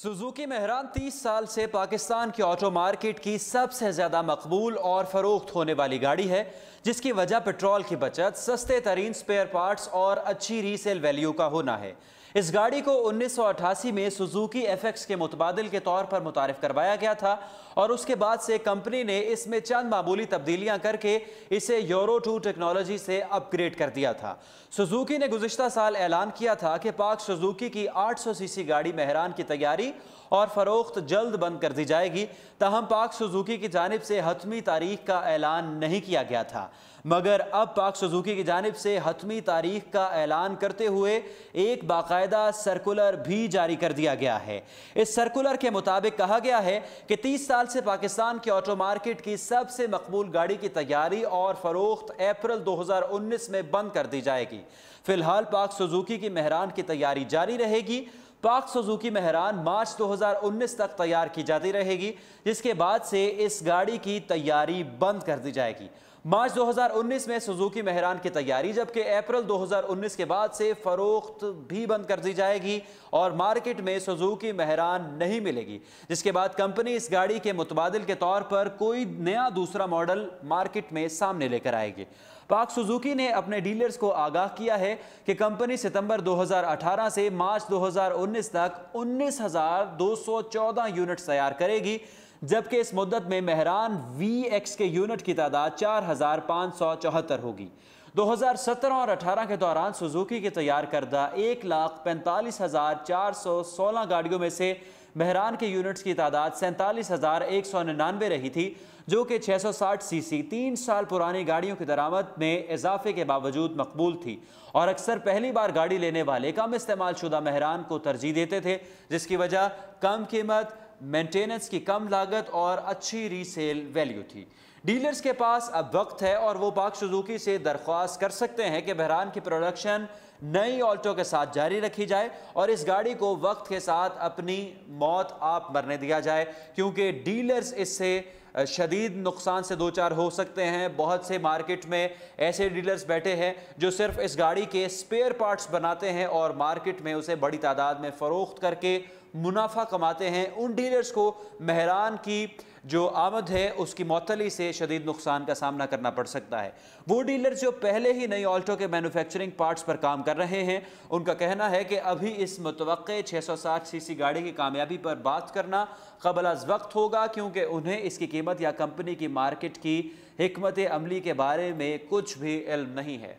Suzuki Mehran 30 साल से पाकिस्तान की ऑटो मार्केट की सबसे ज़्यादा मकबूल और फ़रोख्त होने वाली गाड़ी है, जिसकी वजह पेट्रोल की बचत, सस्ते तरीन स्पेयर पार्ट्स और अच्छी रीसेल वैल्यू का होना है। इस गाड़ी को 1988 में सुजुकी एफएक्स के मुतबादिल के तौर पर मुतारिफ करवाया गया था और उसके बाद से कंपनी ने इसमें चंद मामूली तब्दीलियां करके इसे यूरो 2 टेक्नोलॉजी से अपग्रेड कर दिया था। सुजुकी ने गुज़िश्ता साल ऐलान किया था कि पाक सुजुकी की 800 सीसी गाड़ी मेहरान की तैयारी और फरोख्त जल्द बंद कर दी जाएगी। ताहम पाक सुजुकी की जानिब से हतमी तारीख का ऐलान नहीं किया गया था, मगर अब पाक सुजुकी की जानिब से हतमी तारीख का ऐलान करते हुए एक बाकायदा सर्कुलर भी जारी कर दिया गया है। इस सर्कुलर के मुताबिक कहा गया है कि 30 साल से पाकिस्तान की ऑटो मार्केट की सबसे मकबूल गाड़ी की तैयारी और फरोख्त अप्रैल 2019 में बंद कर दी जाएगी। फिलहाल पाक सुजुकी की मेहरान की तैयारी जारी रहेगी। पाक सुजुकी मेहरान मार्च 2019 तक तैयार की जाती रहेगी, जिसके बाद से इस गाड़ी की तैयारी बंद कर दी जाएगी। मार्च 2019 में सुजुकी मेहरान की तैयारी, जबकि अप्रैल 2019 के बाद से फरोख्त भी बंद कर दी जाएगी और मार्केट में सुजुकी मेहरान नहीं मिलेगी, जिसके बाद कंपनी इस गाड़ी के मुतबादिल के तौर पर कोई नया दूसरा मॉडल मार्केट में सामने लेकर आएगी। पाक सुजुकी ने अपने डीलर्स को आगाह किया है कि कंपनी सितंबर 2018 से मार्च 2019 तक 19,214 यूनिट्स तैयार करेगी, जबकि इस मुद्दत में मेहरान VX के यूनिट की तादाद 4,574 होगी। 2017 और 18 के दौरान सुजुकी की तैयार करदा 1,45,416 गाड़ियों में से मेहरान के यूनिट्स की तादाद 47,199 रही थी, जो कि 660 सीसी 3 साल पुरानी गाड़ियों की दरामद में इजाफे के बावजूद मकबूल थी और अक्सर पहली बार गाड़ी लेने वाले कम इस्तेमाल शुदा मेहरान को तरजीह देते थे, जिसकी वजह कम कीमत, मेंटेनेंस की कम लागत और अच्छी रीसेल वैल्यू थी। डीलर्स के पास अब वक्त है और वो पाक सुजुकी से दरख्वास्त कर सकते हैं कि बहरान की प्रोडक्शन नई ऑल्टो के साथ जारी रखी जाए और इस गाड़ी को वक्त के साथ अपनी मौत आप मरने दिया जाए, क्योंकि डीलर्स इससे शदीद नुकसान से दो चार हो सकते हैं। बहुत से मार्केट में ऐसे डीलर्स बैठे हैं जो सिर्फ इस गाड़ी के स्पेयर पार्ट्स बनाते हैं और मार्केट में उसे बड़ी तादाद में फ़रोख्त करके मुनाफा कमाते हैं। उन डीलर्स को मेहरान की जो आमद है उसकी मअतली से शदीद नुकसान का सामना करना पड़ सकता है। वो डीलर्स जो पहले ही नई ऑल्टो के मैन्युफैक्चरिंग पार्ट्स पर काम कर रहे हैं, उनका कहना है कि अभी इस मुतवक्के 660 सीसी गाड़ी की कामयाबी पर बात करना क़ब्ल अज़ वक्त होगा, क्योंकि उन्हें इसकी कीमत या कंपनी की मार्केट की हिकमत अमली के बारे में कुछ भी इल्म नहीं है।